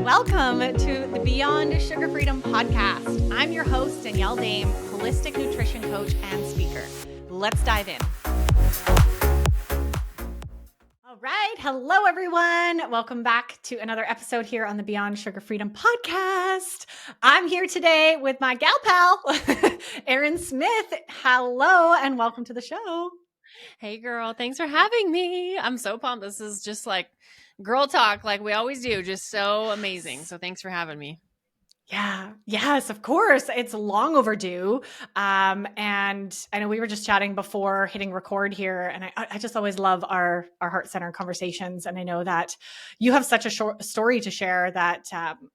Welcome to the Beyond Sugar Freedom podcast. I'm your host, Danielle Dame, holistic nutrition coach and speaker. Let's dive in. All right. Hello, everyone. Welcome back to another episode here on the Beyond Sugar Freedom podcast. I'm here today with my gal pal, Errin Smith. Hello, and welcome to the show. Hey girl, thanks for having me. I'm so pumped. This is just like girl talk like we always do. Just so amazing. So thanks for having me. Yeah. Yes, of course. It's long overdue. And I know we were just chatting before hitting record here, and I just always love our heart-centered conversations. And I know that you have such a short story to share that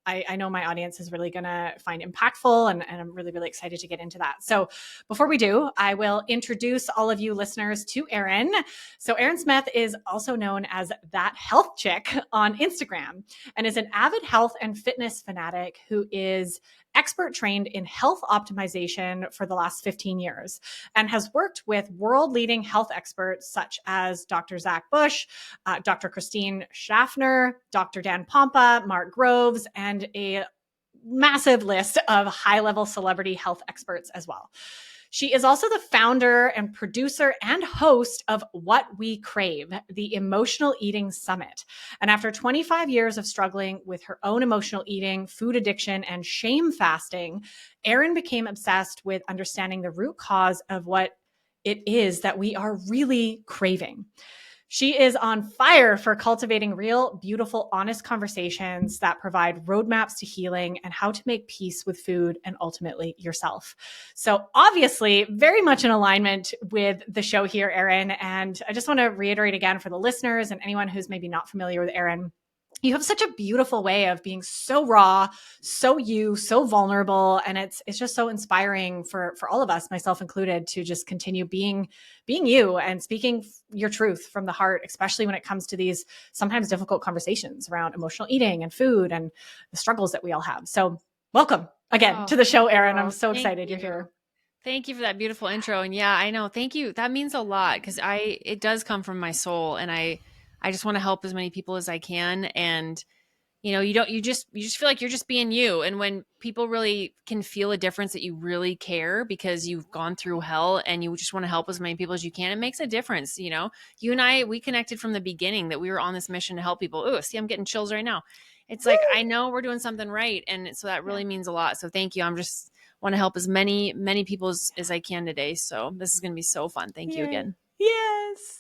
I know my audience is really going to find impactful, and I'm really, really excited to get into that. So before we do, I will introduce all of you listeners to Errin. So Errin Smith is also known as That Health Chick on Instagram and is an avid health and fitness fanatic who is expert trained in health optimization for the last 15 years and has worked with world leading health experts such as Dr. Zach Bush, Dr. Christine Schaffner, Dr. Dan Pompa, Mark Groves, and a massive list of high level celebrity health experts as well. She is also the founder and producer and host of What We Crave, the Emotional Eating Summit. And after 25 years of struggling with her own emotional eating, food addiction, and shame fasting, Errin became obsessed with understanding the root cause of what it is that we are really craving. She is on fire for cultivating real, beautiful, honest conversations that provide roadmaps to healing and how to make peace with food and ultimately yourself. So obviously, very much in alignment with the show here, Errin. And I just want to reiterate again for the listeners and anyone who's maybe not familiar with Errin, you have such a beautiful way of being so raw, so you, so vulnerable. And it's just so inspiring for all of us, myself included, to just continue being you and speaking your truth from the heart, especially when it comes to these sometimes difficult conversations around emotional eating and food and the struggles that we all have. So welcome again to the show, Errin. I'm so excited you're here. Thank you for that beautiful intro. And yeah, I know. Thank you. That means a lot because it does come from my soul, and I just want to help as many people as I can. And you just feel like you're just being you. And when people really can feel a difference that you really care because you've gone through hell and you just want to help as many people as you can, it makes a difference. You and I, we connected from the beginning that we were on this mission to help people. Oh, see, I'm getting chills right now. It's like, I know we're doing something right. And so that really means a lot. So thank you. I'm just want to help as many people as I can today. So this is going to be so fun. Thank you again.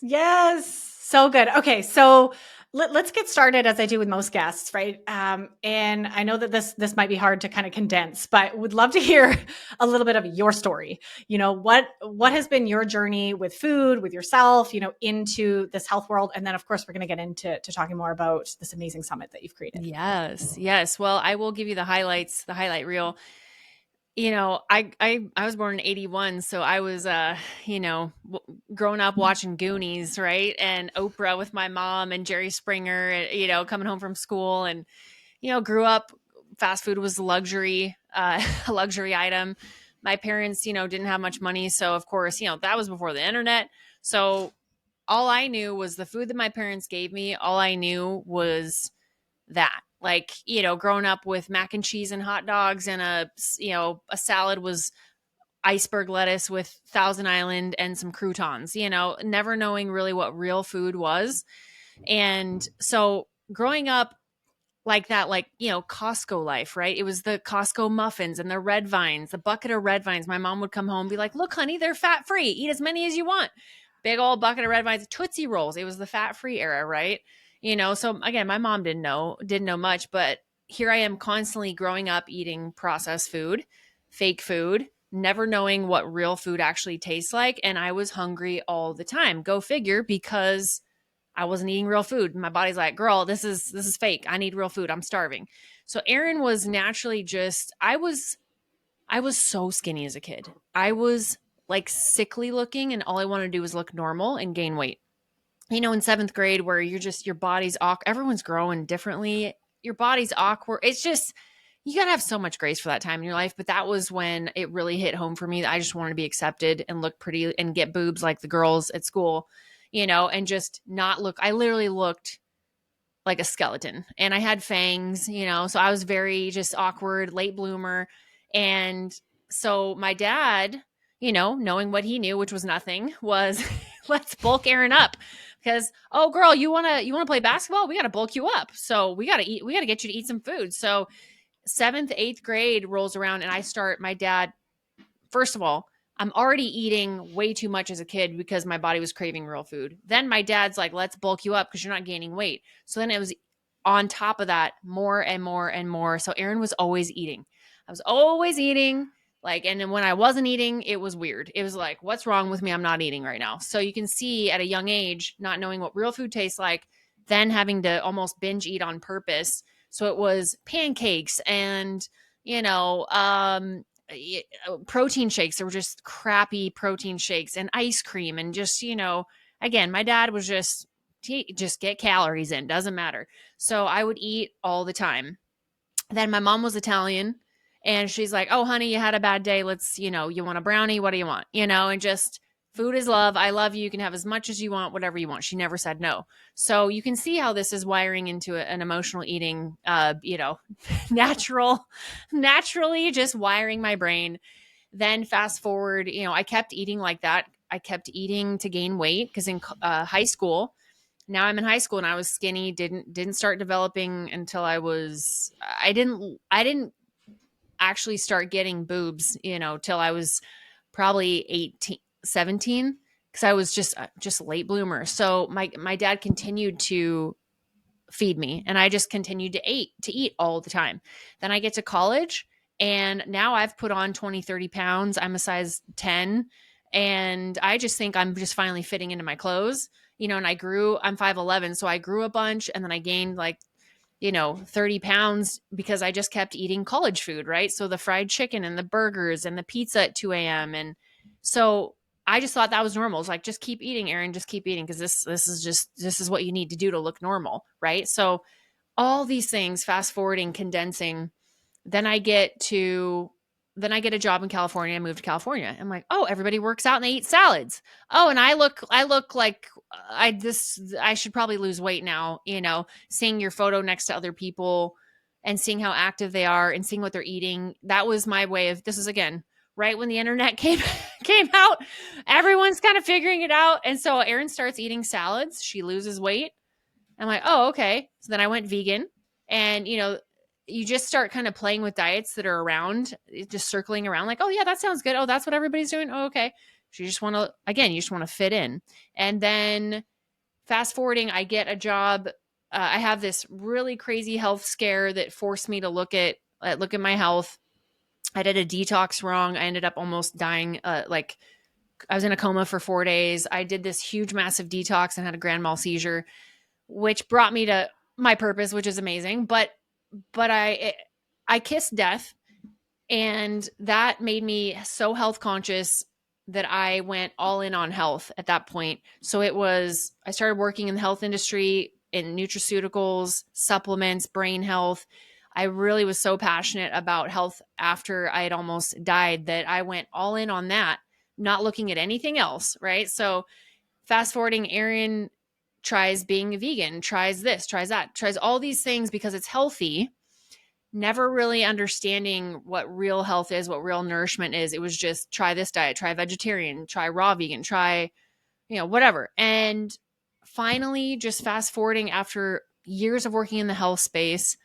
Yes. So good. Okay. So let's get started as I do with most guests, right? And I know that this might be hard to kind of condense, but would love to hear a little bit of your story. What has been your journey with food, with yourself, into this health world? And then of course we're going to get into talking more about this amazing summit that you've created. Yes. Well, I will give you the highlights, the highlight reel. I was born in 81. So I was, growing up watching Goonies, right? And Oprah with my mom and Jerry Springer, coming home from school and, grew up, fast food was a luxury item. My parents, didn't have much money. So of course, that was before the internet. So all I knew was the food that my parents gave me. All I knew was that. Like, growing up with mac and cheese and hot dogs and a salad was iceberg lettuce with Thousand Island and some croutons, never knowing really what real food was. And so growing up like that, Costco life, right? It was the Costco muffins and the red vines, the bucket of red vines. My mom would come home and be like, look, honey, they're fat free. Eat as many as you want. Big old bucket of red vines, Tootsie Rolls. It was the fat free era, right? So again, my mom didn't know much, but here I am constantly growing up eating processed food, fake food, never knowing what real food actually tastes like. And I was hungry all the time. Go figure, because I wasn't eating real food. My body's like, girl, this is fake. I need real food. I'm starving. So Errin was naturally I was so skinny as a kid. I was like sickly looking, and all I wanted to do was look normal and gain weight. In 7th grade, where your body's awkward, everyone's growing differently. Your body's awkward. It's just, you got to have so much grace for that time in your life. But that was when it really hit home for me that I just wanted to be accepted and look pretty and get boobs like the girls at school, and just not look. I literally looked like a skeleton, and I had fangs, so I was very just awkward, late bloomer. And so my dad, knowing what he knew, which was nothing, was let's bulk Errin up because, oh girl, you want to play basketball? We got to bulk you up. So we got to eat, we got to get you to eat some food. So seventh, eighth grade rolls around and my dad, first of all, I'm already eating way too much as a kid because my body was craving real food. Then my dad's like, let's bulk you up because you're not gaining weight. So then it was on top of that, more and more and more. So Errin was always eating. I was always eating. And then when I wasn't eating, it was weird. It was like, what's wrong with me? I'm not eating right now. So you can see at a young age, not knowing what real food tastes like, then having to almost binge eat on purpose. So it was pancakes and, protein shakes. There were just crappy protein shakes and ice cream. And just, again, my dad was just get calories in, doesn't matter. So I would eat all the time. Then my mom was Italian and she's like, oh, honey, you had a bad day. Let's, you want a brownie? What do you want? And just food is love. I love you. You can have as much as you want, whatever you want. She never said no. So you can see how this is wiring into an emotional eating, naturally just wiring my brain. Then fast forward, I kept eating like that. I kept eating to gain weight because in high school, now I'm in high school and I was skinny, didn't start developing until I didn't actually start getting boobs, till I was probably 18, 17, because I was just late bloomer. So my dad continued to feed me and I just continued to eat all the time. Then I get to college and now I've put on 20, 30 pounds. I'm a size 10 and I just think I'm just finally fitting into my clothes, and I'm 5'11", so I grew a bunch and then I gained 30 pounds because I just kept eating college food, right? So the fried chicken and the burgers and the pizza at 2 a.m. And so I just thought that was normal. It's like, just keep eating, Errin, just keep eating. Cause this is what you need to do to look normal. Right. So all these things, fast forwarding, condensing, then I get a job in California. I moved to California. I'm like, oh, everybody works out and they eat salads. Oh, and I look like I should probably lose weight now, seeing your photo next to other people and seeing how active they are and seeing what they're eating. That was my way of, this is again, right when the internet came out, everyone's kind of figuring it out. And so Errin starts eating salads. She loses weight. I'm like, oh, okay. So then I went vegan and, you just start kind of playing with diets that are around, just circling around like, oh yeah, that sounds good. Oh, that's what everybody's doing. Oh, okay. So you just want to fit in. And then fast forwarding, I get a job. I have this really crazy health scare that forced me to look at my health. I did a detox wrong. I ended up almost dying. I was in a coma for 4 days. I did this huge, massive detox and had a grand mal seizure, which brought me to my purpose, which is amazing. But I kissed death, and that made me so health conscious that I went all in on health at that point. So I started working in the health industry in nutraceuticals, supplements, brain health. I really was so passionate about health after I had almost died that I went all in on that, not looking at anything else. Right. So fast forwarding, Errin tries being a vegan, tries this, tries that, tries all these things because it's healthy, never really understanding what real health is, what real nourishment is. It was just try this diet, try vegetarian, try raw vegan, try, whatever. And finally, just fast forwarding after years of working in the health space,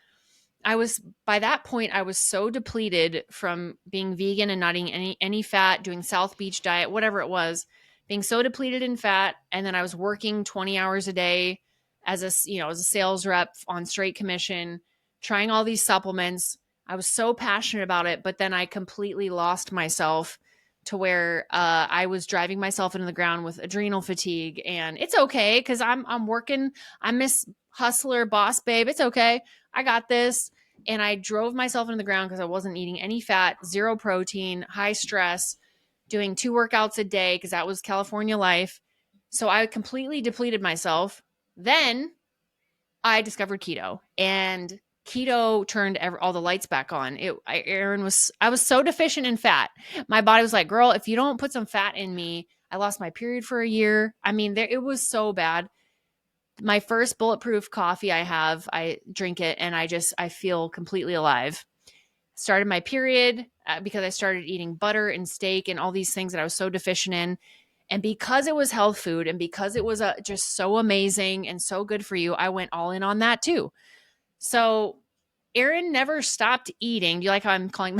by that point, I was so depleted from being vegan and not eating any fat, doing South Beach diet, whatever it was, being so depleted in fat. And then I was working 20 hours a day as a sales rep on straight commission, trying all these supplements. I was so passionate about it, but then I completely lost myself to where I was driving myself into the ground with adrenal fatigue. And it's okay because I'm working. I'm Miss Hustler, boss babe. It's okay. I got this. And I drove myself into the ground because I wasn't eating any fat, zero protein, high stress, doing 2 workouts a day because that was California life. So I completely depleted myself. Then I discovered keto, and keto turned all the lights back on. I was so deficient in fat. My body was like, girl, if you don't put some fat in me, I lost my period for a year. I mean, it was so bad. my first bulletproof coffee I drink it and I feel completely alive. Started my period because I started eating butter and steak and all these things that I was so deficient in. And because it was health food and because it was just so amazing and so good for you, I went all in on that too. So Errin never stopped eating. Do you like how I'm calling,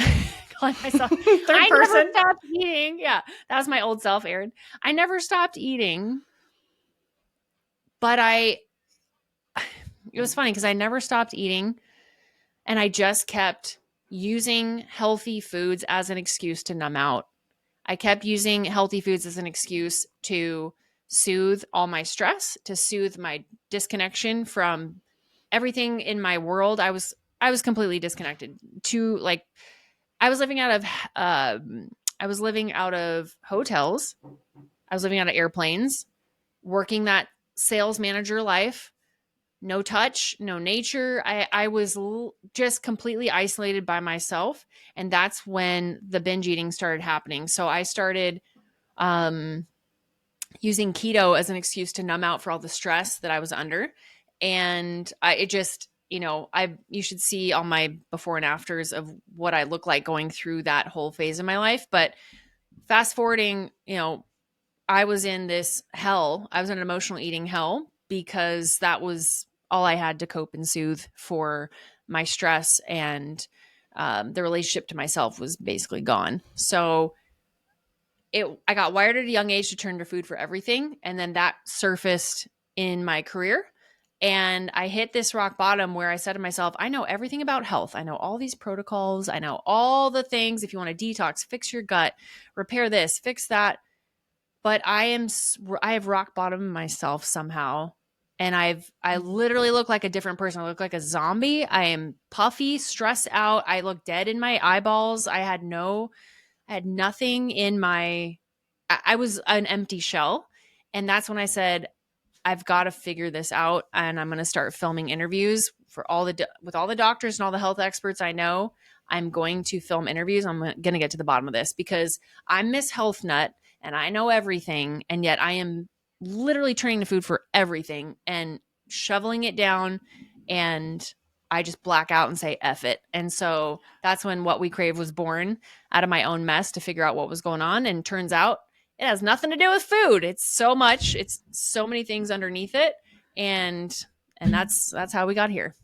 calling myself? Third I never person. stopped eating. Yeah, that was my old self, Errin. I never stopped eating, but it was funny because I never stopped eating and I just kept using healthy foods as an excuse to numb out. I kept using healthy foods as an excuse to soothe all my stress, to soothe my disconnection from everything in my world. I was completely disconnected to like I was living out of I was living out of hotels. I was living out of airplanes, working that sales manager life, no touch, no nature. I was just completely isolated by myself. And that's when the binge eating started happening. So I started um, using keto as an excuse to numb out for all the stress that I was under. And it just, you should see all my before and afters of what I look like going through that whole phase of my life. But fast forwarding, I was in this hell. I was in an emotional eating hell because that was all I had to cope and soothe for my stress. And the relationship to myself was basically gone. So I got wired at a young age to turn to food for everything. And then that surfaced in my career. And I hit this rock bottom where I said to myself, I know everything about health. I know all these protocols. I know all the things. If you want to detox, fix your gut, repair this, fix that. But I have rock bottom myself somehow. And I literally look like a different person. I look like a zombie. I am puffy, stressed out. I look dead in my eyeballs. I had nothing in I was an empty shell. And that's when I said, I've got to figure this out. And I'm going to start filming interviews with all the doctors and all the health experts I know. I'm going to film interviews. I'm going to get to the bottom of this because I'm Miss Health Nut and I know everything. And yet I am literally turning to food for everything and shoveling it down. And I just black out and say F it. And so that's when What We Crave was born out of my own mess to figure out what was going on. And turns out it has nothing to do with food. It's so many things underneath it. And that's how we got here.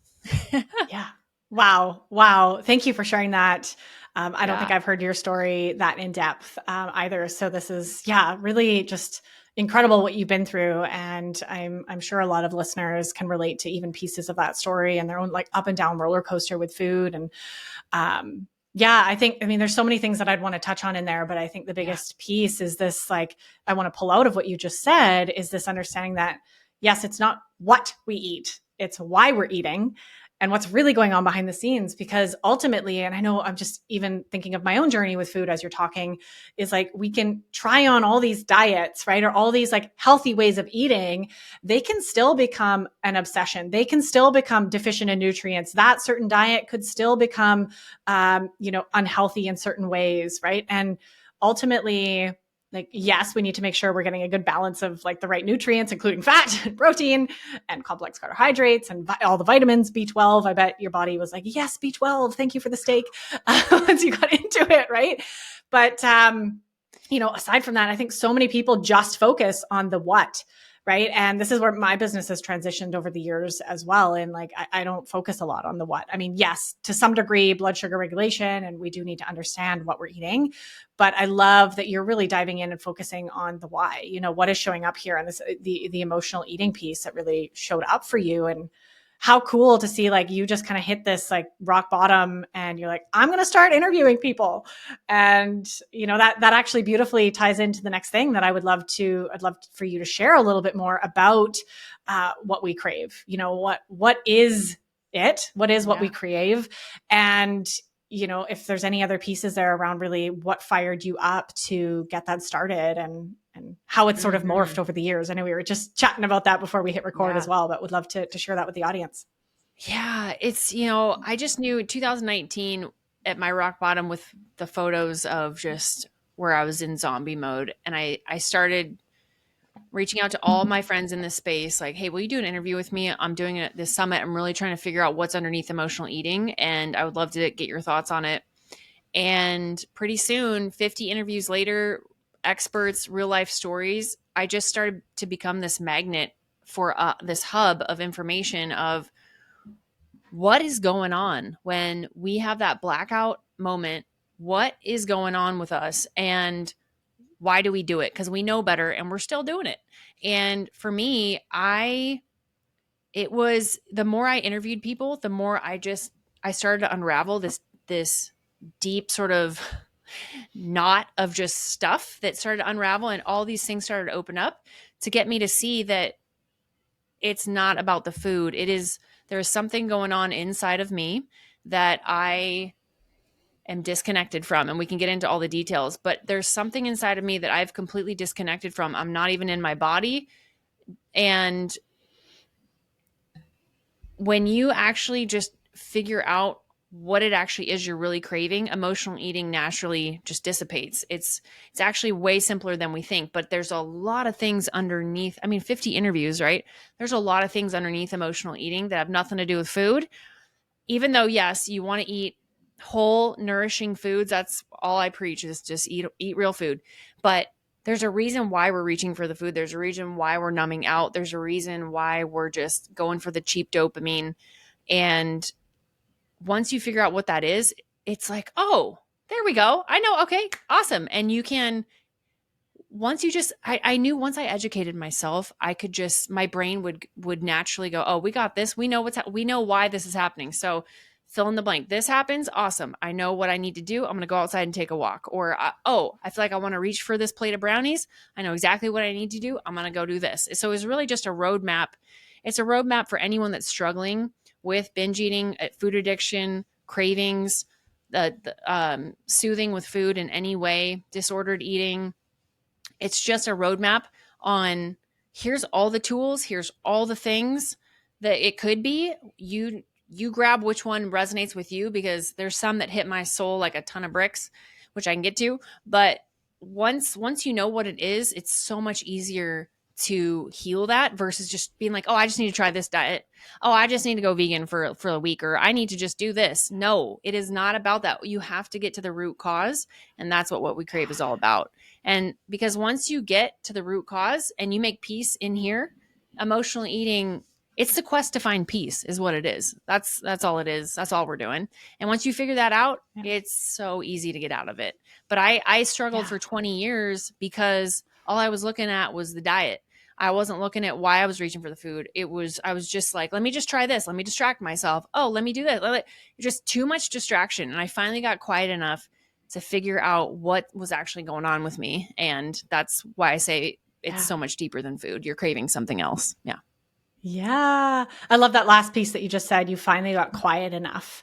Yeah. Wow. Wow. Thank you for sharing that. I don't think Yeah. I've heard your story that in depth either. So this is, yeah, really just incredible what you've been through. And I'm sure a lot of listeners can relate to even pieces of that story and their own like up and down roller coaster with food. And yeah, I mean, there's so many things that I'd want to touch on in there, but I think the Yeah. biggest piece is this, like, I want to pull out of what you just said is this understanding that, yes, it's not what we eat, it's why we're eating and what's really going on behind the scenes. Because ultimately, and I know I'm just even thinking of my own journey with food as you're talking, is like we can try on all these diets, right? Or all these like healthy ways of eating. They can still become an obsession. They can still become deficient in nutrients. That certain diet could still become, unhealthy in certain ways, right? And ultimately, like, yes, we need to make sure we're getting a good balance of like the right nutrients, including fat and protein and complex carbohydrates and all the vitamins, B12. I bet your body was like, yes, B12. Thank you for the steak. Once you got into it. Right. But, aside from that, I think so many people just focus on the what. Right. And this is where my business has transitioned over the years as well. And like, I don't focus a lot on the what. I mean, yes, to some degree, blood sugar regulation, and we do need to understand what we're eating. But I love that you're really diving in and focusing on the why, what is showing up here and this, the emotional eating piece that really showed up for you. And how cool to see like you just kind of hit this like rock bottom and you're like, I'm going to start interviewing people. And that actually beautifully ties into the next thing that I'd love for you to share a little bit more about what we crave. What is it? What is what we crave? And if there's any other pieces there around really what fired you up to get that started and how it's sort of morphed over the years. I know we were just chatting about that before we hit record as well, but would love to share that with the audience. Yeah. It's, I just knew 2019 at my rock bottom with the photos of just where I was in zombie mode. And I started reaching out to all my friends in this space, like, hey, will you do an interview with me? I'm doing it at this summit. I'm really trying to figure out what's underneath emotional eating, and I would love to get your thoughts on it. And pretty soon, 50 interviews later, experts, real life stories, I just started to become this magnet for this hub of information of what is going on when we have that blackout moment. What is going on with us, and why do we do it? Because we know better and we're still doing it. And for me, it was the more I interviewed people, the more I started to unravel this deep sort of knot of just stuff that started to unravel, and all these things started to open up to get me to see that it's not about the food. There's something going on inside of me that I am disconnected from, and we can get into all the details, but there's something inside of me that I've completely disconnected from. I'm not even in my body. And when you actually just figure out what it actually is you're really craving, emotional eating naturally just dissipates. It's actually way simpler than we think, but there's a lot of things underneath. I mean, 50 interviews, right? There's a lot of things underneath emotional eating that have nothing to do with food. Even though, yes, you want to eat whole, nourishing foods. That's all I preach, is just eat real food. But there's a reason why we're reaching for the food. There's a reason why we're numbing out. There's a reason why we're just going for the cheap dopamine. And once you figure out what that is, it's like, oh, there we go. I know. Okay, awesome. And you can, once you just, I knew once I educated myself, I could just, my brain would naturally go, oh, we got this. We know we know why this is happening. So fill in the blank. This happens. Awesome. I know what I need to do. I'm going to go outside and take a walk. Or, oh, I feel like I want to reach for this plate of brownies. I know exactly what I need to do. I'm going to go do this. So it's really just a roadmap. It's a roadmap for anyone that's struggling with binge eating, food addiction, cravings, soothing with food in any way, disordered eating. It's just a roadmap on, here's all the tools, here's all the things that it could be. You grab which one resonates with you, because there's some that hit my soul like a ton of bricks, which I can get to. But once you know what it is, it's so much easier to heal that versus just being like, oh, I just need to try this diet. Oh, I just need to go vegan for a week, or I need to just do this. No, it is not about that. You have to get to the root cause. And that's what We Crave is all about. And because once you get to the root cause and you make peace in here, emotional eating, it's the quest to find peace is what it is. That's all it is. That's all we're doing. And once you figure that out, it's so easy to get out of it. But I struggled for 20 years because all I was looking at was the diet. I wasn't looking at why I was reaching for the food. I was just like, let me just try this. Let me distract myself. Oh, let me do that. Just too much distraction. And I finally got quiet enough to figure out what was actually going on with me. And that's why I say it's so much deeper than food. You're craving something else. Yeah. Yeah. I love that last piece that you just said. You finally got quiet enough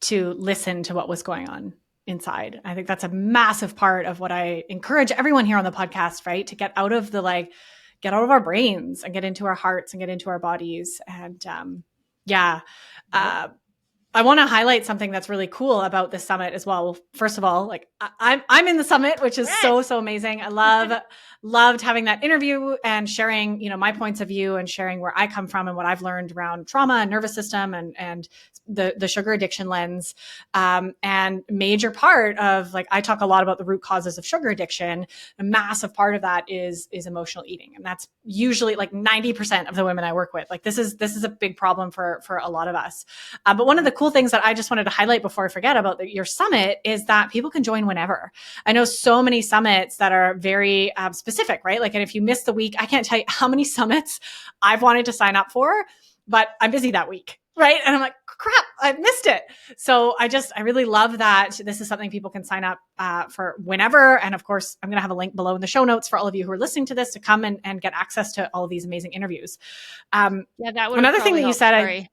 to listen to what was going on inside. I think that's a massive part of what I encourage everyone here on the podcast, right? To get out of get out of our brains and get into our hearts and get into our bodies. And I want to highlight something that's really cool about this summit as well. Well, first of all, like I'm in the summit, which is so amazing. I loved having that interview and sharing, my points of view and sharing where I come from and what I've learned around trauma and nervous system and the sugar addiction lens. And major part of, like, I talk a lot about the root causes of sugar addiction. A massive part of that is emotional eating. And that's usually like 90% of the women I work with. Like this is a big problem for a lot of us. But one of the cool things that I just wanted to highlight before I forget about your summit is that people can join whenever. I know so many summits that are very specific, right? Like, and if you miss the week, I can't tell you how many summits I've wanted to sign up for, but I'm busy that week. Right. And I'm like, crap, I missed it. So I really love that this is something people can sign up for whenever. And of course, I'm going to have a link below in the show notes for all of you who are listening to this to come and get access to all of these amazing interviews. That would another thing that you said.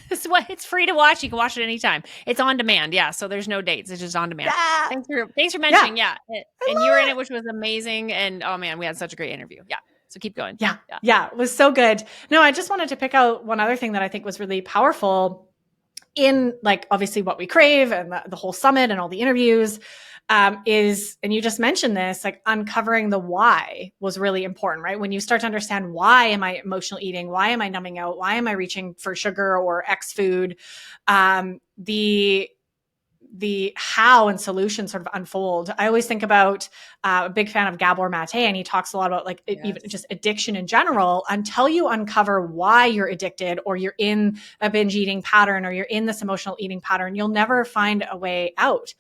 It's free to watch. You can watch it anytime. It's on demand. Yeah. So there's no dates. It's just on demand. Yeah. Thanks for mentioning. Yeah. And you were in it, which was amazing. And oh man, we had such a great interview. Yeah. So keep going. Yeah. It was so good. No, I just wanted to pick out one other thing that I think was really powerful in like obviously What We Crave and the whole summit and all the interviews, is, and you just mentioned this, like uncovering the why was really important, right? When you start to understand why am I emotional eating? Why am I numbing out? Why am I reaching for sugar or X food? The how and solution sort of unfold. I always think about a big fan of Gabor Mate, and he talks a lot about like even just addiction in general. Until you uncover why you're addicted, or you're in a binge eating pattern, or you're in this emotional eating pattern, you'll never find a way out.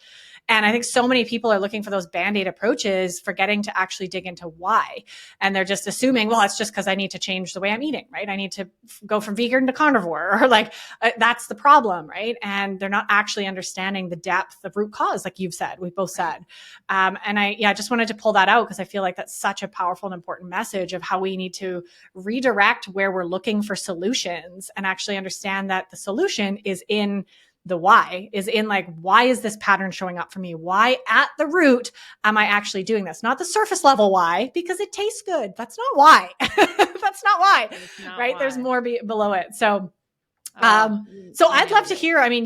And I think so many people are looking for those band-aid approaches, forgetting to actually dig into why. And they're just assuming, well, it's just because I need to change the way I'm eating, right? I need to go from vegan to carnivore, or like that's the problem, right? And they're not actually understanding the depth of root cause, like you've said, we've both said. And I just wanted to pull that out because I feel like that's such a powerful and important message of how we need to redirect where we're looking for solutions, and actually understand that the solution is in the why, is in like, why is this pattern showing up for me? Why at the root am I actually doing this? Not the surface level why, because it tastes good. That's not why. That's not why, right? Why. There's more below it. So, I'd love to hear, I mean,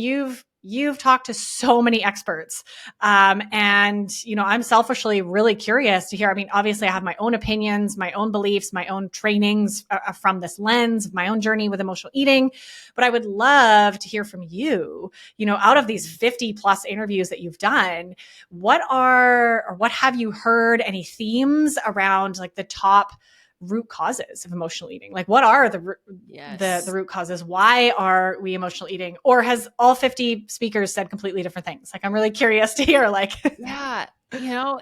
you've talked to so many experts. And, you know, I'm selfishly really curious to hear, I mean, obviously I have my own opinions, my own beliefs, my own trainings from this lens of my own journey with emotional eating, but I would love to hear from you, you know, out of these 50 plus interviews that you've done, what have you heard, any themes around like the top root causes of emotional eating? Like, what are the root causes? Why are we emotional eating? Or has all 50 speakers said completely different things? Like, I'm really curious to hear, like, yeah, you know,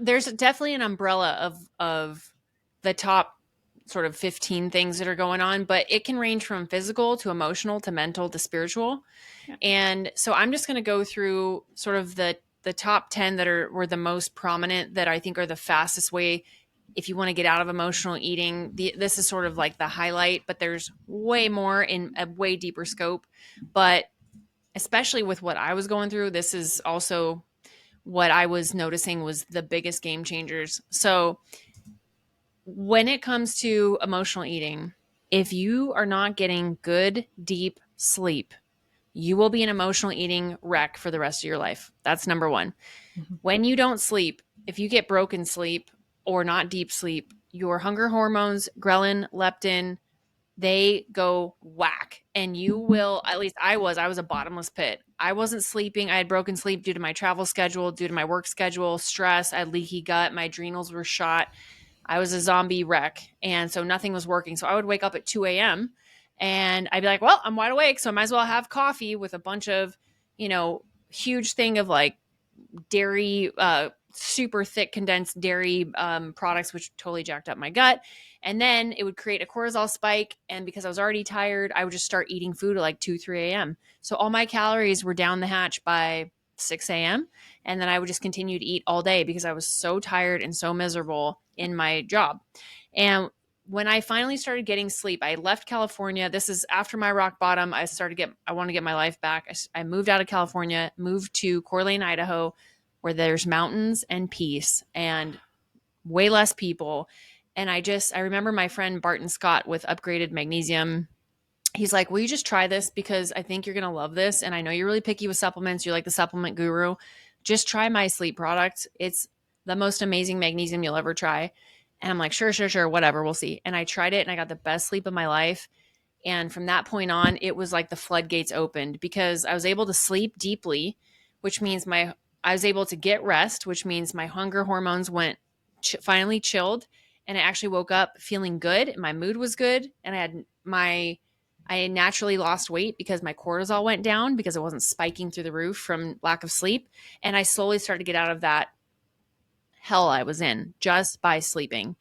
there's definitely an umbrella of the top sort of 15 things that are going on, but it can range from physical to emotional to mental to spiritual. Yeah. And so I'm just going to go through sort of the top 10 that were the most prominent, that I think are the fastest way if you want to get out of emotional eating. This is sort of like the highlight, but there's way more in a way deeper scope. But especially with what I was going through, this is also what I was noticing was the biggest game changers. So when it comes to emotional eating, if you are not getting good, deep sleep, you will be an emotional eating wreck for the rest of your life. That's number one. Mm-hmm. When you don't sleep, if you get broken sleep or not deep sleep, your hunger hormones, ghrelin, leptin, they go whack, and you will, at least I was a bottomless pit. I wasn't sleeping. I had broken sleep due to my travel schedule, due to my work schedule, stress. I had leaky gut. My adrenals were shot. I was a zombie wreck. And so nothing was working. So I would wake up at 2 a.m. and I'd be like, well, I'm wide awake, so I might as well have coffee with a bunch of, you know, huge thing of like dairy, super thick condensed dairy products, which totally jacked up my gut. And then it would create a cortisol spike. And because I was already tired, I would just start eating food at like 2, 3 a.m. So all my calories were down the hatch by 6 a.m. And then I would just continue to eat all day because I was so tired and so miserable in my job. And when I finally started getting sleep, I left California. This is after my rock bottom. I want to get my life back. I moved out of California, moved to Coeur d'Alene, Idaho, where there's mountains and peace and way less people. And I remember my friend Barton Scott with Upgraded Magnesium. He's like, will you just try this? Because I think you're going to love this. And I know you're really picky with supplements. You're like the supplement guru. Just try my sleep product. It's the most amazing magnesium you'll ever try. And I'm like, sure, whatever, we'll see. And I tried it and I got the best sleep of my life. And from that point on, it was like the floodgates opened because I was able to sleep deeply, which means I was able to get rest, which means my hunger hormones went finally chilled. And I actually woke up feeling good. And my mood was good. And I naturally lost weight because my cortisol went down because it wasn't spiking through the roof from lack of sleep. And I slowly started to get out of that hell I was in just by sleeping.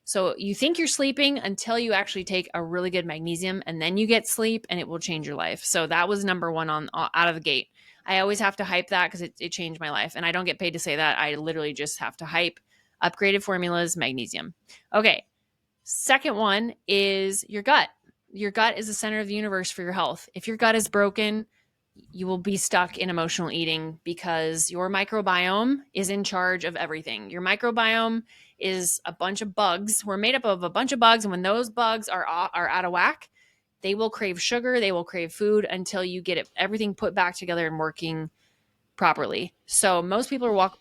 So you think you're sleeping until you actually take a really good magnesium, and then you get sleep and it will change your life. So that was number one out of the gate. I always have to hype that because it changed my life. And I don't get paid to say that. I literally just have to hype Upgraded Formulas magnesium. Okay. Second one is your gut. Your gut is the center of the universe for your health. If your gut is broken, you will be stuck in emotional eating because your microbiome is in charge of everything. Your microbiome is a bunch of bugs. We're made up of a bunch of bugs. And when those bugs are out of whack, They will crave sugar. They will crave food until you get everything put back together and working properly. So most people are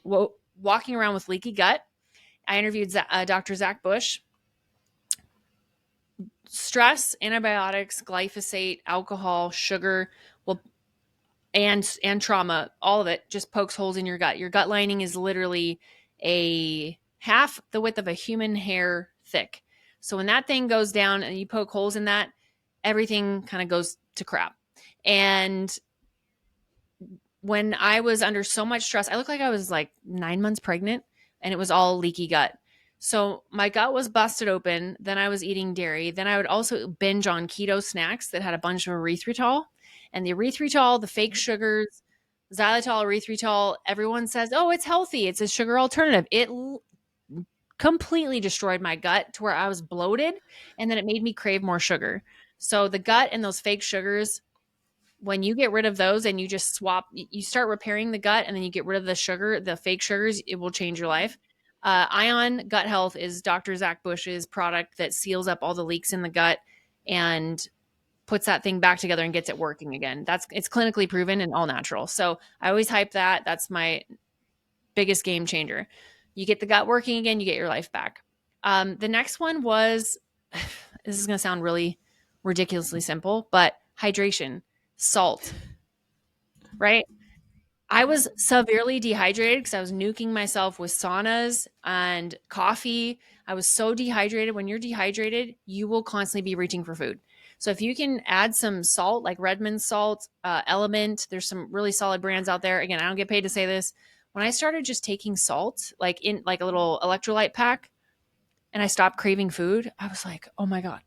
walking around with leaky gut. I interviewed Dr. Zach Bush. Stress, antibiotics, glyphosate, alcohol, sugar will and trauma, all of it just pokes holes in your gut. Your gut lining is literally a half the width of a human hair thick. So when that thing goes down and you poke holes in that, everything kind of goes to crap. And when I was under so much stress, I looked like I was like 9 months pregnant, and it was all leaky gut. So my gut was busted open. Then I was eating dairy. Then I would also binge on keto snacks that had a bunch of erythritol. And the erythritol, the fake sugars, xylitol, erythritol, everyone says, oh, it's healthy. It's a sugar alternative. It completely destroyed my gut to where I was bloated, and then it made me crave more sugar. So the gut and those fake sugars, when you get rid of those and you just swap, you start repairing the gut, and then you get rid of the sugar, the fake sugars, it will change your life. Ion Gut Health is Dr. Zach Bush's product that seals up all the leaks in the gut and puts that thing back together and gets it working again. It's clinically proven and all natural. So I always hype that. That's my biggest game changer. You get the gut working again, you get your life back. The next one was, this is going to sound really ridiculously simple, but hydration, salt, right? I was severely dehydrated because I was nuking myself with saunas and coffee. I was so dehydrated. When you're dehydrated, you will constantly be reaching for food. So if you can add some salt, like Redmond salt, Element, there's some really solid brands out there. Again, I don't get paid to say this. When I started just taking salt, like in like a little electrolyte pack, and I stopped craving food, I was like, oh my God.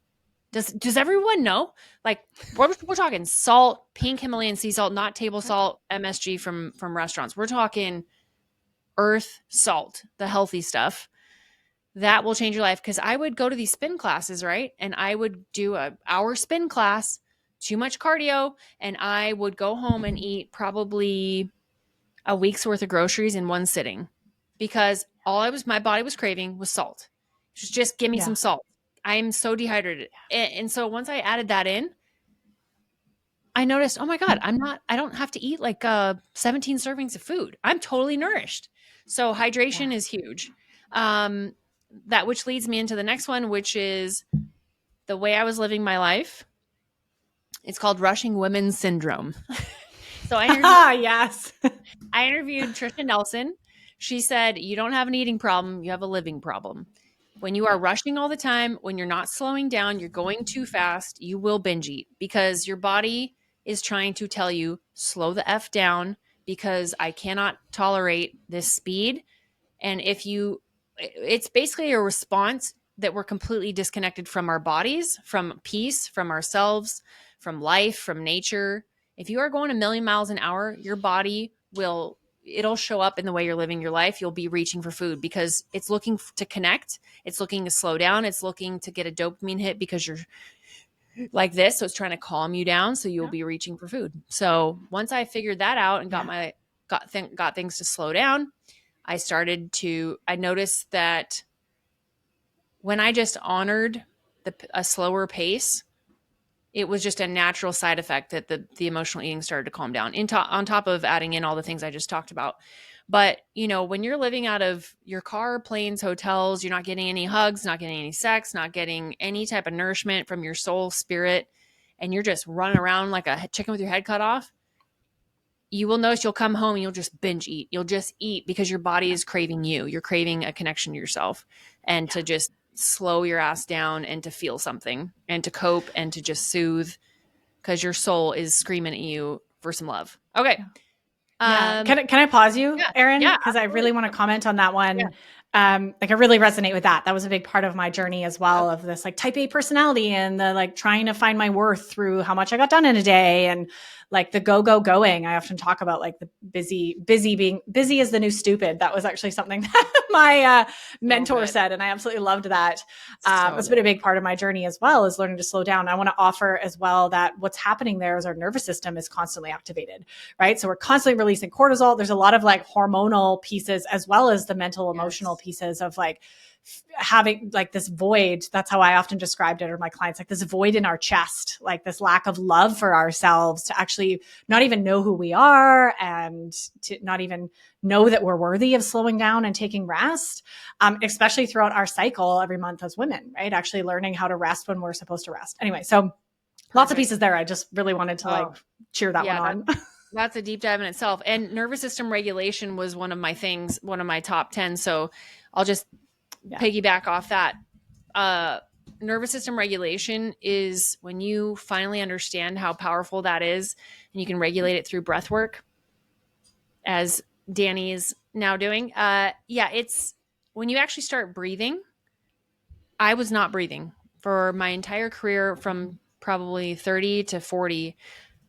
Does everyone know? Like we're talking salt, pink Himalayan sea salt, not table salt, MSG from restaurants. We're talking earth salt, the healthy stuff. That will change your life. Because I would go to these spin classes, right? And I would do an hour spin class, too much cardio, and I would go home and eat probably a week's worth of groceries in one sitting, because my body was craving was salt. Just give me some salt. I'm so dehydrated. And so once I added that in, I noticed, oh my God, I don't have to eat like 17 servings of food. I'm totally nourished. So hydration is huge. That which leads me into the next one, which is the way I was living my life. It's called rushing women's syndrome. So yes. I interviewed Trisha Nelson. She said, you don't have an eating problem, you have a living problem. When you are rushing all the time, when you're not slowing down, you're going too fast, you will binge eat, because your body is trying to tell you, slow the F down, because I cannot tolerate this speed. And it's basically a response that we're completely disconnected from our bodies, from peace, from ourselves, from life, from nature. If you are going a million miles an hour, your body it'll show up in the way you're living your life. You'll be reaching for food because it's looking to connect. It's looking to slow down. It's looking to get a dopamine hit because you're like this. So it's trying to calm you down. So you'll be reaching for food. So once I figured that out and got things to slow down, I noticed that when I just honored a slower pace, it was just a natural side effect that the emotional eating started to calm down on top of adding in all the things I just talked about. But, when you're living out of your car, planes, hotels, you're not getting any hugs, not getting any sex, not getting any type of nourishment from your soul, spirit, and you're just running around like a chicken with your head cut off, you will notice you'll come home and you'll just binge eat. You'll just eat because your body is craving you. You're craving a connection to yourself, and to just slow your ass down and to feel something and to cope and to just soothe, because your soul is screaming at you for some love. Okay. Can I pause you, Errin? Yeah, because I really want to comment on that one. Yeah. Like I really resonate with that. That was a big part of my journey as well, of this like type A personality and the like trying to find my worth through how much I got done in a day, and like the going. I often talk about like the busy being busy is the new stupid. That was actually something that my mentor said, and I absolutely loved that. It's been a big part of my journey as well, is learning to slow down. I want to offer as well that what's happening there is our nervous system is constantly activated, right? So we're constantly releasing cortisol. There's a lot of like hormonal pieces as well as the mental, emotional pieces of like having like this void. That's how I often described it, or my clients, like this void in our chest, like this lack of love for ourselves to actually not even know who we are and to not even know that we're worthy of slowing down and taking rest, especially throughout our cycle every month as women, right? Actually learning how to rest when we're supposed to rest. Anyway, so lots of pieces there. I just really wanted to like cheer that one on. That's a deep dive in itself. And nervous system regulation was one of my things, one of my top 10. So I'll just piggyback off that. Nervous system regulation is when you finally understand how powerful that is and you can regulate it through breath work, as Danny is now doing. It's when you actually start breathing. I was not breathing for my entire career from probably 30 to 40.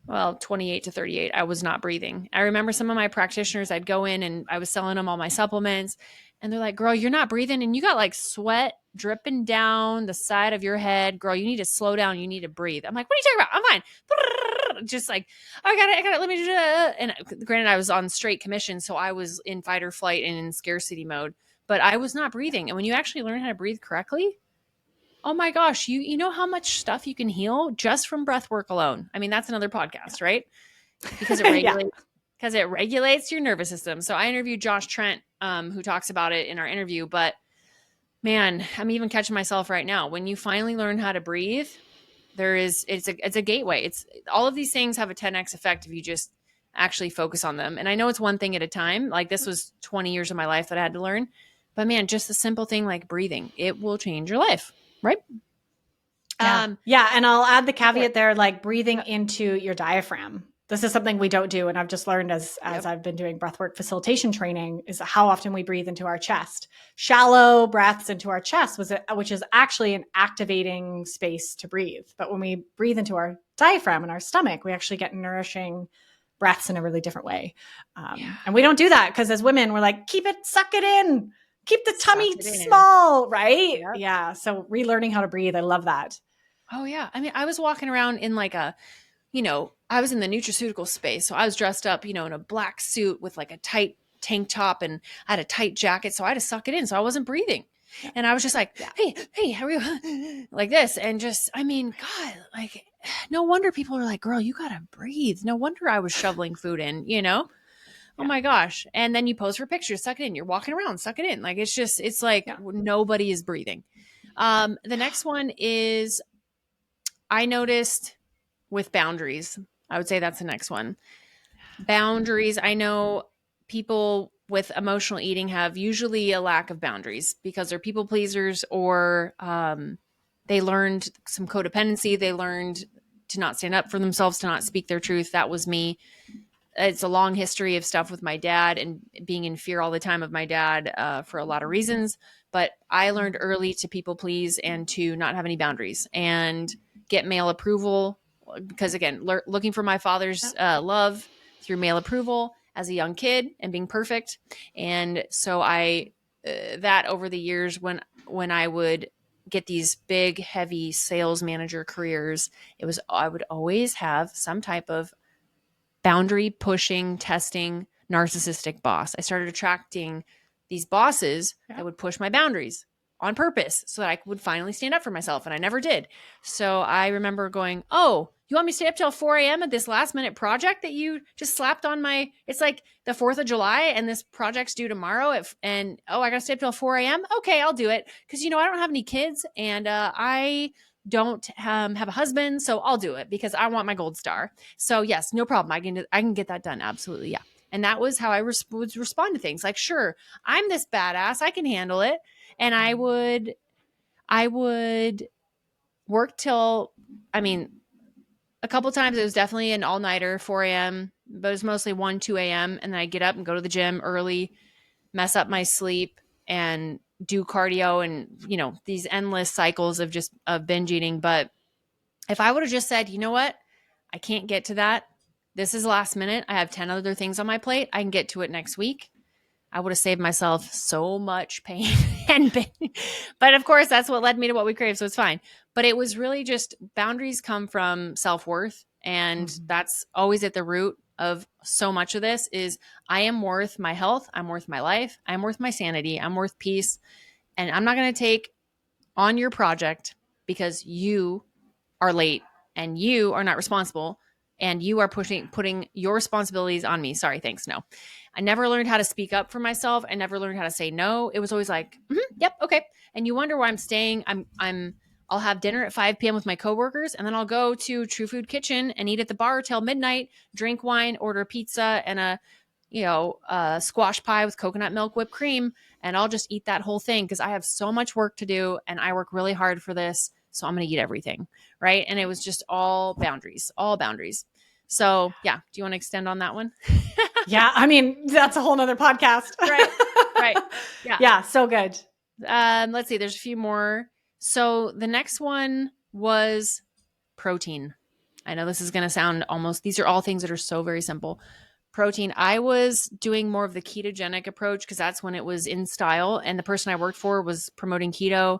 Well, 28 to 38, I was not breathing. I remember some of my practitioners, I'd go in and I was selling them all my supplements and they're like, girl, you're not breathing. And you got like sweat dripping down the side of your head. Girl, you need to slow down. You need to breathe. I'm like, what are you talking about? I'm fine. Just like, oh, I got it. Let me do it. And granted, I was on straight commission. So I was in fight or flight and in scarcity mode, but I was not breathing. And when you actually learn how to breathe correctly, oh my gosh, you know how much stuff you can heal just from breath work alone. I mean, that's another podcast, right? Because it regulates your nervous system. So I interviewed Josh Trent, who talks about it in our interview, but man, I'm even catching myself right now. When you finally learn how to breathe, it's a gateway. It's all of these things have a 10x effect if you just actually focus on them. And I know it's one thing at a time. Like this was 20 years of my life that I had to learn, but man, just a simple thing like breathing, it will change your life. Right. Yeah. And I'll add the caveat there, like breathing into your diaphragm. This is something we don't do. And I've just learned as I've been doing breathwork facilitation training is how often we breathe into our chest. Shallow breaths into our chest, which is actually an activating space to breathe. But when we breathe into our diaphragm and our stomach, we actually get nourishing breaths in a really different way. And we don't do that because as women, we're like, suck it in. Keep the tummy small, right? Yep. Yeah. So relearning how to breathe. I love that. Oh yeah. I mean, I was walking around in like I was in the nutraceutical space. So I was dressed up, in a black suit with like a tight tank top and I had a tight jacket. So I had to suck it in. So I wasn't breathing. Yeah. And I was just like, hey, how are you? Like this. And just, I mean, God, like no wonder people are like, girl, you got to breathe. No wonder I was shoveling food in, Oh my gosh. And then you pose for pictures, suck it in. You're walking around, suck it in. Like, it's like nobody is breathing. The next one is I noticed with boundaries. I would say that's the next one. Boundaries. I know people with emotional eating have usually a lack of boundaries because they're people pleasers or they learned some codependency. They learned to not stand up for themselves, to not speak their truth. That was me. It's a long history of stuff with my dad and being in fear all the time of my dad for a lot of reasons. But I learned early to people please and to not have any boundaries and get male approval because, again, looking for my father's love through male approval as a young kid and being perfect. And so that over the years when I would get these big, heavy sales manager careers, I would always have some type of boundary pushing, testing, narcissistic boss. I started attracting these bosses that would push my boundaries on purpose so that I would finally stand up for myself. And I never did. So I remember going, oh, you want me to stay up till 4 a.m. at this last minute project that you just slapped on it's like the 4th of July and this project's due tomorrow. I got to stay up till 4 a.m. Okay, I'll do it. Cause I don't have any kids and I don't have a husband, so I'll do it because I want my gold star. So yes, no problem. I can get that done. Absolutely. Yeah. And that was how I would respond to things like, sure, I'm this badass. I can handle it. And I would work till, a couple times it was definitely an all-nighter, 4 a.m., but it was mostly 1, 2 a.m. And then I'd get up and go to the gym early, mess up my sleep and do cardio and, these endless cycles of binge eating. But if I would have just said, you know what, I can't get to that. This is last minute. I have 10 other things on my plate. I can get to it next week. I would have saved myself so much pain and pain. But of course, that's what led me to What We Crave. So it's fine. But it was really just boundaries come from self-worth. And that's always at the root of so much of this is I am worth my health. I'm worth my life. I'm worth my sanity. I'm worth peace. and I'm not going to take on your project because you are late and you are not responsible and you are putting your responsibilities on me. Sorry, thanks. No. I never learned how to speak up for myself. I never learned how to say no. It was always like, yep, okay. And you wonder why I'm staying. I'll have dinner at 5 p.m. with my coworkers, and then I'll go to True Food Kitchen and eat at the bar till midnight, drink wine, order pizza and a squash pie with coconut milk whipped cream, and I'll just eat that whole thing because I have so much work to do and I work really hard for this. So I'm going to eat everything. Right. And it was just all boundaries, all boundaries. So yeah. Do you want to extend on that one? Yeah. I mean, that's a whole nother podcast. Right. Right. Yeah. Yeah. So good. Let's see. There's a few more. So the next one was protein. I know this is going to sound these are all things that are so very simple. Protein. I was doing more of the ketogenic approach because that's when it was in style. And the person I worked for was promoting keto.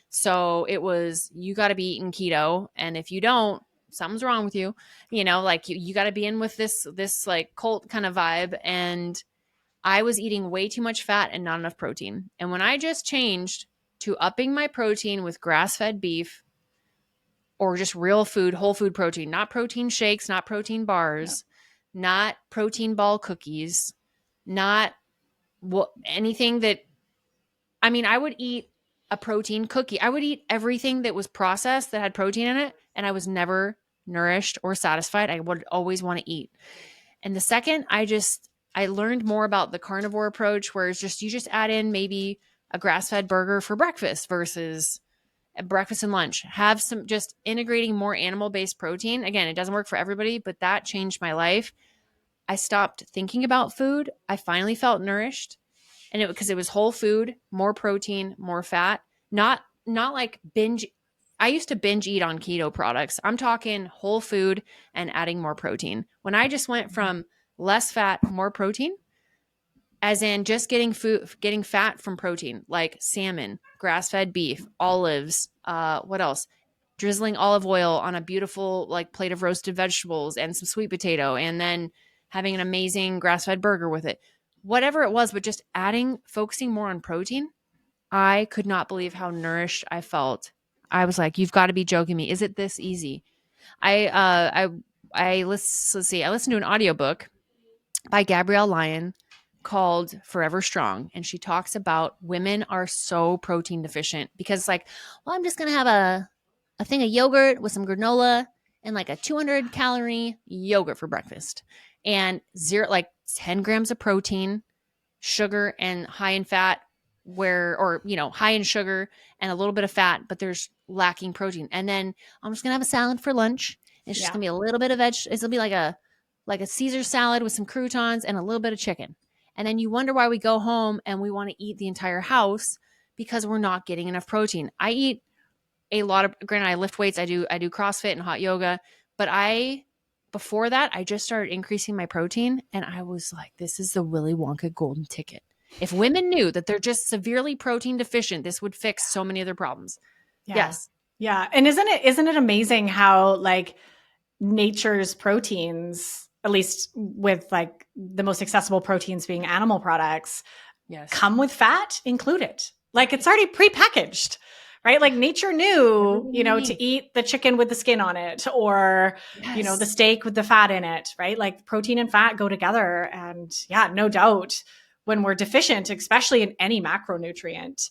So it was, you got to be eating keto. And if you don't, something's wrong with you. Like you got to be in with this like cult kind of vibe. And I was eating way too much fat and not enough protein. And when I just changed to upping my protein with grass-fed beef or just real food, whole food protein, not protein shakes, not protein bars, not protein ball cookies, not anything that, I would eat a protein cookie. I would eat everything that was processed that had protein in it, and I was never nourished or satisfied. I would always want to eat. And the second I learned more about the carnivore approach, where it's just, you just add in maybe a grass-fed burger for breakfast versus breakfast and lunch. Have some, just integrating more animal-based protein. Again, it doesn't work for everybody, but that changed my life. I stopped thinking about food. I finally felt nourished. And because it was whole food, more protein, more fat, not like binge. I used to binge eat on keto products. I'm talking whole food and adding more protein. When I just went from less fat, more protein, as in just getting fat from protein, like salmon, grass-fed beef, olives, what else? Drizzling olive oil on a beautiful like plate of roasted vegetables and some sweet potato, and then having an amazing grass-fed burger with it. Whatever it was, but just focusing more on protein. I could not believe how nourished I felt. I was like, you've got to be joking me. Is it this easy? Let's see. I listened to an audiobook by Gabrielle Lyon called Forever Strong. And she talks about women are so protein deficient because like, well, I'm just going to have a thing of yogurt with some granola and like a 200 calorie yogurt for breakfast and 10 grams of protein, sugar and high in fat high in sugar and a little bit of fat, but there's lacking protein. And then I'm just going to have a salad for lunch. It's just going to be a little bit of it's going to be like a Caesar salad with some croutons and a little bit of chicken. And then you wonder why we go home and we want to eat the entire house because we're not getting enough protein. I eat a lot of, granted, I lift weights. I do CrossFit and hot yoga, but before that, I just started increasing my protein and I was like, this is the Willy Wonka golden ticket. If women knew that they're just severely protein deficient, this would fix so many other problems. Yeah. Yes. Yeah. And isn't it amazing how like nature's proteins, at least with like the most accessible proteins being animal products, come with fat included. Like it's already prepackaged, right? Like nature knew, to eat the chicken with the skin on it or, the steak with the fat in it, right? Like protein and fat go together. And yeah, no doubt when we're deficient, especially in any macronutrient,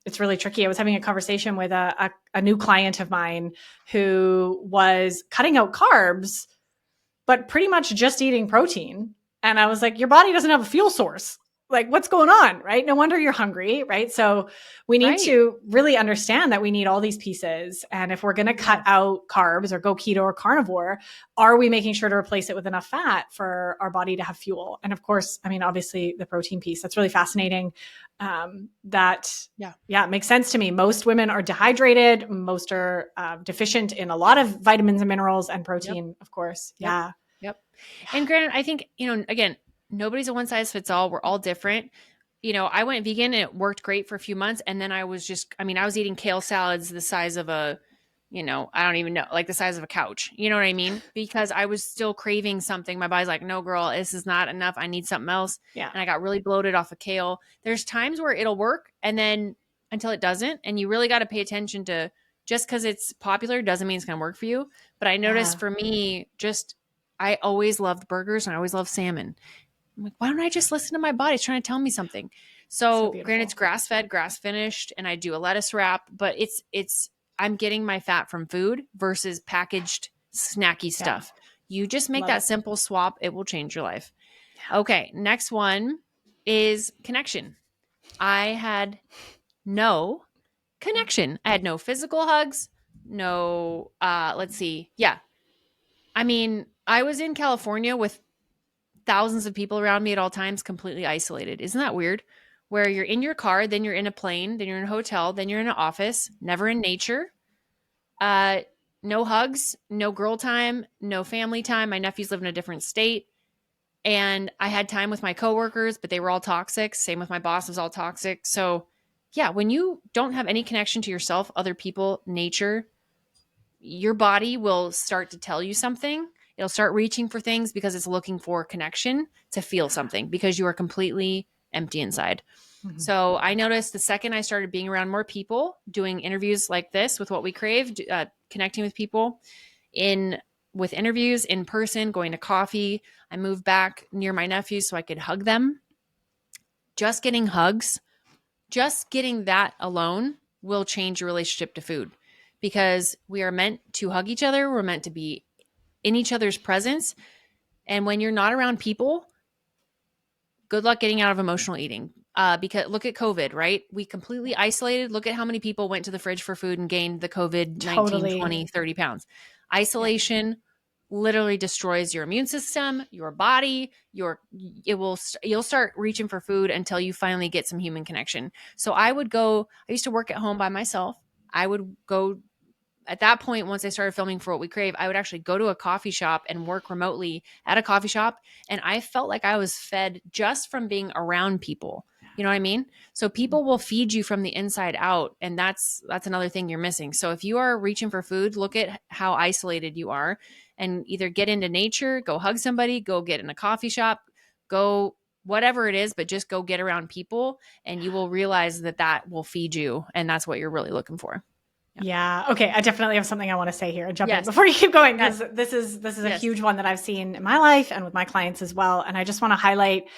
it's really tricky. I was having a conversation with a new client of mine who was cutting out carbs, but pretty much just eating protein. And I was like, your body doesn't have a fuel source. Like what's going on, right? No wonder you're hungry, right? So we need to really understand that we need all these pieces. And if we're going to cut out carbs or go keto or carnivore, are we making sure to replace it with enough fat for our body to have fuel? And of course, obviously the protein piece, that's really fascinating. It makes sense to me. Most women are dehydrated. Most are deficient in a lot of vitamins and minerals and protein, of course. Yeah. Yep. And granted, I think, again, nobody's a one size fits all. We're all different. I went vegan and it worked great for a few months. And then I was I was eating kale salads the size of I don't even know, like the size of a couch. You know what I mean? Because I was still craving something. My body's like, no, girl, this is not enough. I need something else. Yeah. And I got really bloated off of kale. There's times where it'll work. And then until it doesn't. And you really got to pay attention to, just because it's popular doesn't mean it's going to work for you. But I noticed Yeah. for me, just I always loved burgers and I always loved salmon. I'm like, why don't I just listen to my body? It's trying to tell me something. So So granted, it's beautiful. grass fed, grass finished, and I do a lettuce wrap, but I'm getting my fat from food versus packaged snacky Yeah. stuff. You just make Love that it. simple swap, it will change your life. Yeah. Okay, next one is connection. I had no connection. I had no physical hugs, no let's see. Yeah. I mean, I was in California with thousands of people around me at all times, completely isolated. Isn't that weird? Where you're in your car, then you're in a plane, then you're in a hotel, then you're in an office, never in nature. Uh, no hugs, no girl time, no family time. My nephews live in a different state. And I had time with my coworkers, but they were all toxic. Same with my boss, was all toxic. So, yeah, when you don't have any connection to yourself, other people, nature, your body will start to tell you something. It'll start reaching for things because it's looking for connection to feel something because you are completely empty inside. Mhm. So I noticed the second I started being around more people, doing interviews like this with What We Crave, connecting with people in with interviews in person, going to coffee. I moved back near my nephews so I could hug them. Just getting hugs, just getting that alone will change your relationship to food because we are meant to hug each other. We're meant to be in each other's presence. And when you're not around people, good luck getting out of emotional eating. Because look at COVID, right? We completely isolated. Look at how many people went to the fridge for food and gained the COVID 19, Totally. 20, 30 pounds. Yeah. Isolation literally destroys your immune system, your body, you'll start reaching for food until you finally get some human connection. So I used to work at home by myself. I would go at that point, once I started filming for What We Crave, I would actually go to a coffee shop and work remotely at a coffee shop. And I felt like I was fed just from being around people. You know what I mean? So people will feed you from the inside out. And that's another thing you're missing. So if you are reaching for food, look at how isolated you are and either get into nature, go hug somebody, go get in a coffee shop, go whatever it is, but just go get around people and you will realize that that will feed you. And that's what you're really looking for. Yeah. Yeah. Okay. I definitely have something I want to say here and jump in Yes. before you keep going Yes. because this is a Yes. huge one that I've seen in my life and with my clients as well. And I just want to highlight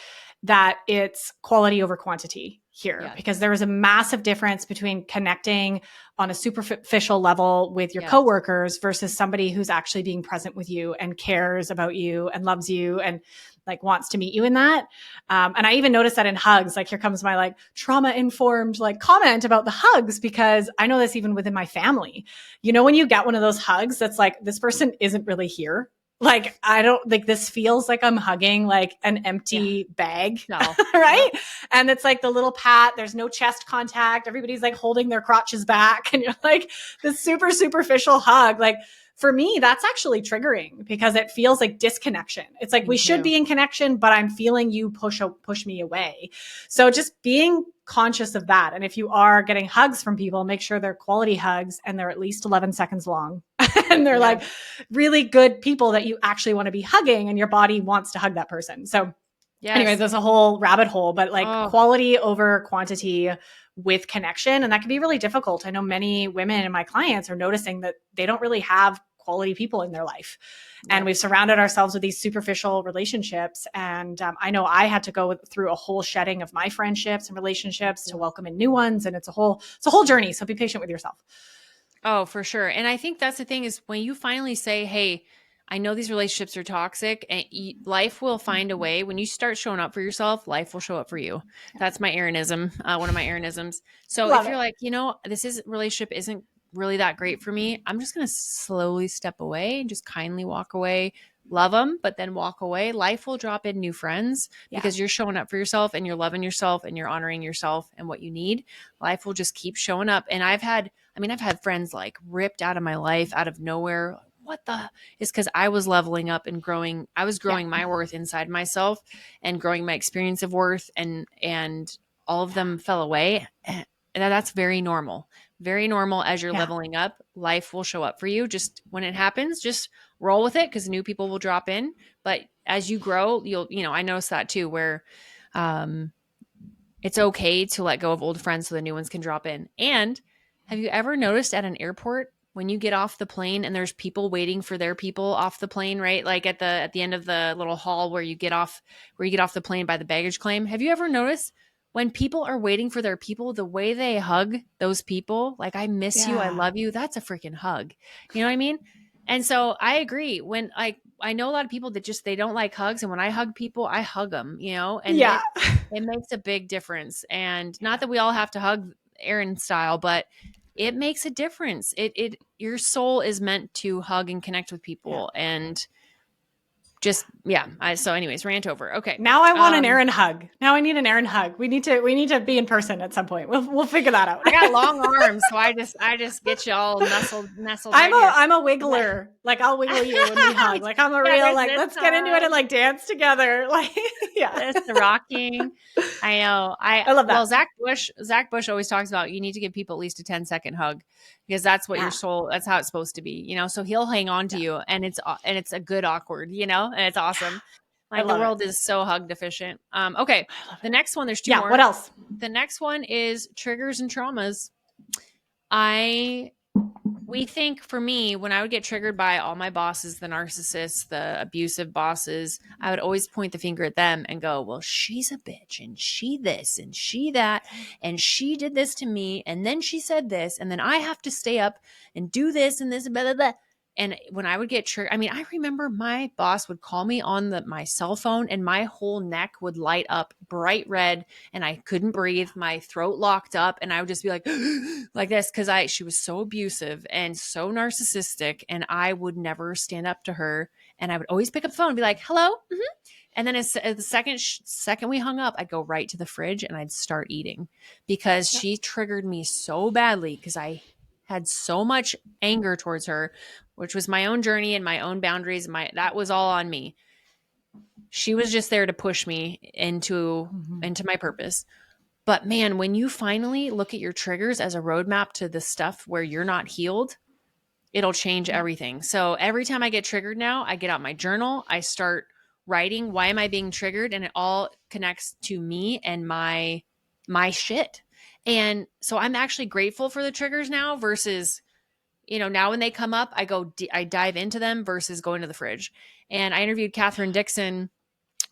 that it's quality over quantity here Yes. because there is a massive difference between connecting on a superficial level with your Yes. coworkers versus somebody who's actually being present with you and cares about you and loves you and like wants to meet you in that. And I even noticed that in hugs, like here comes my like trauma informed like comment about the hugs, because I know this even within my family, you know, when you get one of those hugs, that's like, this person isn't really here. Like, I don't like this feels like I'm hugging like an empty bag, No. right? Yep. And it's like the little pat, there's no chest contact. Everybody's like holding their crotches back. And you're like this super superficial hug. Like, for me, that's actually triggering because it feels like disconnection. It's like Me we should too. be in connection, but I'm feeling you push me away. So just being conscious of that. And if you are getting hugs from people, make sure they're quality hugs and they're at least 11 seconds long. And they're like really good people that you actually want to be hugging and your body wants to hug that person. So anyway, Yes. there's a whole rabbit hole, but like Oh, quality over quantity with connection. And that can be really difficult. I know many women and my clients are noticing that they don't really have quality people in their life. And yep. we've surrounded ourselves with these superficial relationships. And I know I had to go through a whole shedding of my friendships and relationships to welcome in new ones. And it's a whole journey. So be patient with yourself. Oh, for sure. And I think that's the thing is when you finally say, hey, I know these relationships are toxic and life will find a way. When you start showing up for yourself, life will show up for you. That's my Erinnism, one of my Erinnisms. So if Love you're it. like, relationship isn't really that great for me, I'm just going to slowly step away and just kindly walk away, love them, but then walk away. Life will drop in new friends Yeah. because you're showing up for yourself and you're loving yourself and you're honoring yourself and what you need. Life will just keep showing up. And I've had friends like ripped out of my life out of nowhere. What the is because I was leveling up and growing. I was growing my worth inside myself and growing my experience of worth and all of them fell away. And that's very normal. Very normal as you're leveling up. Life will show up for you. Just when it happens, just roll with it because new people will drop in. But as you grow, I noticed that too, where It's okay to let go of old friends so the new ones can drop in. And have you ever noticed at an airport when you get off the plane and there's people waiting for their people off the plane, right? Like at the end of the little hall where you get off the plane by the baggage claim. Have you ever noticed when people are waiting for their people, the way they hug those people, like I miss you, I Yeah. love you, that's a freaking hug. You know what I mean? And so I agree. When I know a lot of people that just they don't like hugs, and when I hug people, I hug them, you know, and Yeah. it makes a big difference. And not that we all have to hug Errin style, but it makes a difference. It your soul is meant to hug and connect with Yeah. people, and just yeah. So anyways, rant over. Okay. Now I want an Errin hug. Now I need an Errin hug. We need to be in person at some point. We'll figure that out. I got long arms, so I just get you all nestled I'm right here. I'm a wiggler. Like I'll wiggle you when we hug. Like I'm a real like let's get into it and like dance together. Like yeah. It's the rocking. I know. I love that. Well, Zach Bush always talks about you need to give people at least a 10-second hug because that's what your soul, that's how it's supposed to be, you know? So he'll hang on to you and it's a good awkward, you know, and it's awesome. Like the world is so hug deficient. Okay. The next one, there's two more. What else? The next one is triggers and traumas. We think for me, when I would get triggered by all my bosses, the narcissists, the abusive bosses, I would always point the finger at them and go, well, she's a bitch and she this and she that, and she did this to me. And then she said this, and then I have to stay up and do this and this and blah, blah, blah. And when I would get triggered, I mean, I remember my boss would call me on my cell phone and my whole neck would light up bright red and I couldn't breathe. My throat locked up and I would just be like, like this. Cause she was so abusive and so narcissistic and I would never stand up to her. And I would always pick up the phone and be like, hello. Mm-hmm. And then as the second we hung up, I'd go right to the fridge and I'd start eating because she triggered me so badly because I had so much anger towards her, which was my own journey and my own boundaries. That was all on me. She was just there to push me into my purpose. But man, when you finally look at your triggers as a roadmap to the stuff where you're not healed, it'll change everything. So every time I get triggered now, I get out my journal, I start writing, why am I being triggered? And it all connects to me and my shit. And so I'm actually grateful for the triggers now versus, you know, now when they come up, I dive into them versus going to the fridge. And I interviewed Catherine Dixon,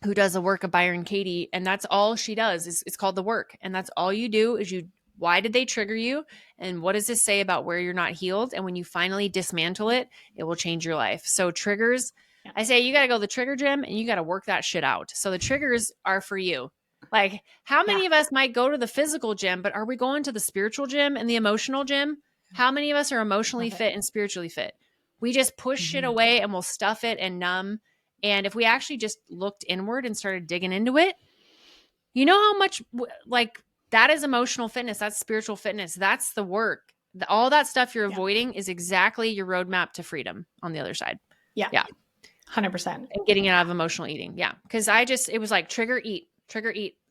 who does the work of Byron Katie, and that's all she does. It's called the work. And that's all you do is why did they trigger you? And what does this say about where you're not healed? And when you finally dismantle it, it will change your life. So triggers, I say you got to go to the trigger gym and you got to work that shit out. So the triggers are for you. Like how many of us might go to the physical gym, but are we going to the spiritual gym and the emotional gym? How many of us are emotionally fit and spiritually fit? We just push shit away and we'll stuff it and numb. And if we actually just looked inward and started digging into it, you know how much like that is emotional fitness. That's spiritual fitness. That's the work. All that stuff you're avoiding is exactly your roadmap to freedom on the other side. Yeah. 100%. And getting out of emotional eating. Yeah. Because it was like trigger, eat.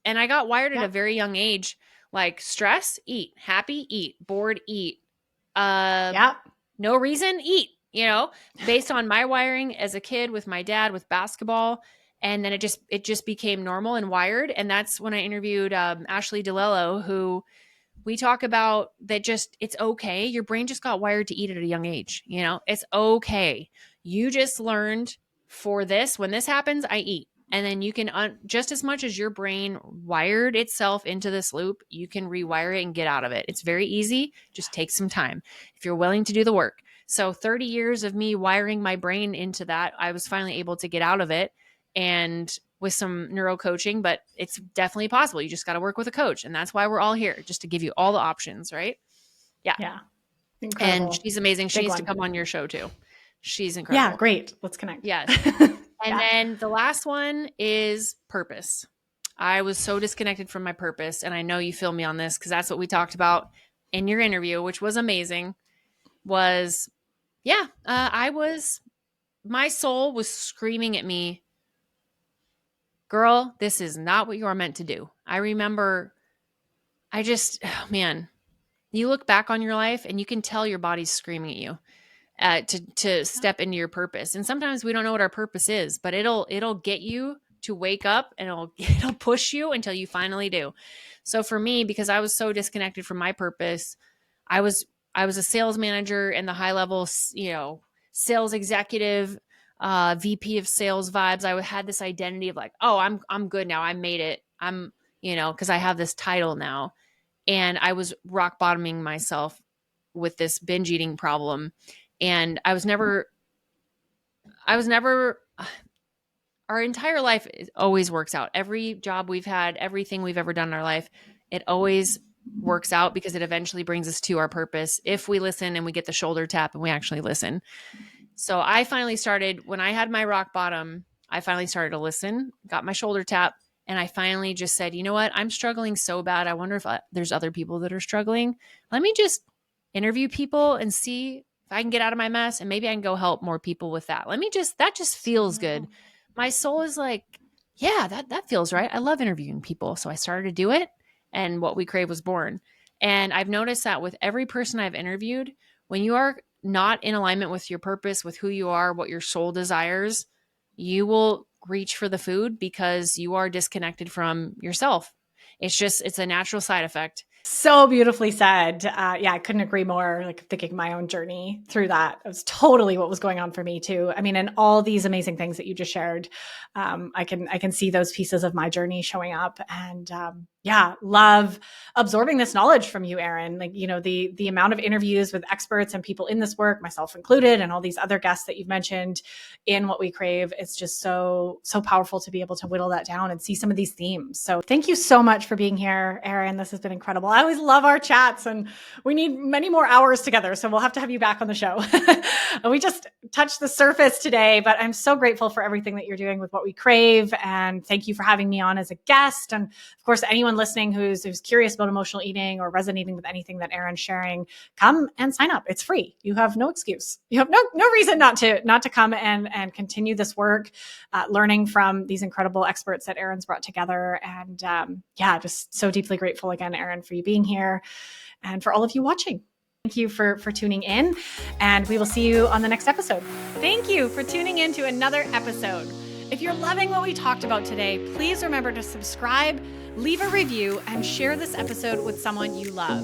And I got wired at a very young age, like stress, eat, happy, eat, bored, eat. No reason, eat, you know, based on my wiring as a kid with my dad with basketball. And then it just became normal and wired. And that's when I interviewed Ashley DeLello, who we talk about that it's okay. Your brain just got wired to eat at a young age. You know, it's okay. You just learned for this, when this happens, I eat. And then you can, just as much as your brain wired itself into this loop, you can rewire it and get out of it. It's very easy. Just take some time if you're willing to do the work. So 30 years of me wiring my brain into that, I was finally able to get out of it and with some neuro coaching, but it's definitely possible. You just got to work with a coach. And that's why we're all here, just to give you all the options, right? Yeah. Yeah. Incredible. And she's amazing. She needs to come on your show too. She's incredible. Yeah, great. Let's connect. Yes. And then the last one is purpose. I was so disconnected from my purpose. And I know you feel me on this because that's what we talked about in your interview, which was amazing. My soul was screaming at me, girl, this is not what you are meant to do. I remember you look back on your life and you can tell your body's screaming at you. To step into your purpose. And sometimes we don't know what our purpose is, but it'll get you to wake up, and it'll push you until you finally do. So for me, because I was so disconnected from my purpose, I was a sales manager in the high level, sales executive, VP of sales vibes. I had this identity of like, oh, I'm good now. I made it. Because I have this title now. And I was rock bottoming myself with this binge eating problem. And I was never, our entire life always works out. Every job we've had, everything we've ever done in our life, it always works out because it eventually brings us to our purpose if we listen and we get the shoulder tap and we actually listen. So I finally started, when I had my rock bottom, I finally started to listen, got my shoulder tap, and I finally just said, you know what? I'm struggling so bad. I wonder if there's other people that are struggling. Let me just interview people and see if I can get out of my mess, and maybe I can go help more people with that. That just feels good. My soul is like, yeah, that feels right. I love interviewing people. So I started to do it, and What We Crave was born. And I've noticed that with every person I've interviewed, when you are not in alignment with your purpose, with who you are, what your soul desires, you will reach for the food because you are disconnected from yourself. It's a natural side effect. So beautifully said. I couldn't agree more. Like thinking my own journey through that, it was totally what was going on for me too. I mean, and all these amazing things that you just shared, I can see those pieces of my journey showing up, and love absorbing this knowledge from you, Errin. Like, the amount of interviews with experts and people in this work, myself included, and all these other guests that you've mentioned in What We Crave, it's just so powerful to be able to whittle that down and see some of these themes. So thank you so much for being here, Errin. This has been incredible. I always love our chats, and we need many more hours together. So we'll have to have you back on the show. We just touched the surface today, but I'm so grateful for everything that you're doing with What We Crave. And thank you for having me on as a guest. And of course, anyone listening who's curious about emotional eating or resonating with anything that Errin's sharing, come and sign up. It's free. You have no excuse. You have no reason not to come and continue this work, learning from these incredible experts that Errin's brought together. And just so deeply grateful again, Errin, for you being here, and for all of you watching. Thank you for tuning in, and we will see you on the next episode. Thank you for tuning in to another episode. If you're loving what we talked about today, please remember to subscribe, leave a review, and share this episode with someone you love.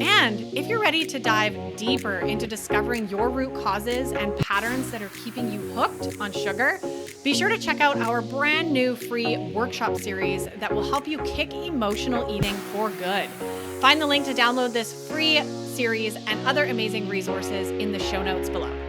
And if you're ready to dive deeper into discovering your root causes and patterns that are keeping you hooked on sugar, be sure to check out our brand new free workshop series that will help you kick emotional eating for good. Find the link to download this free series and other amazing resources in the show notes below.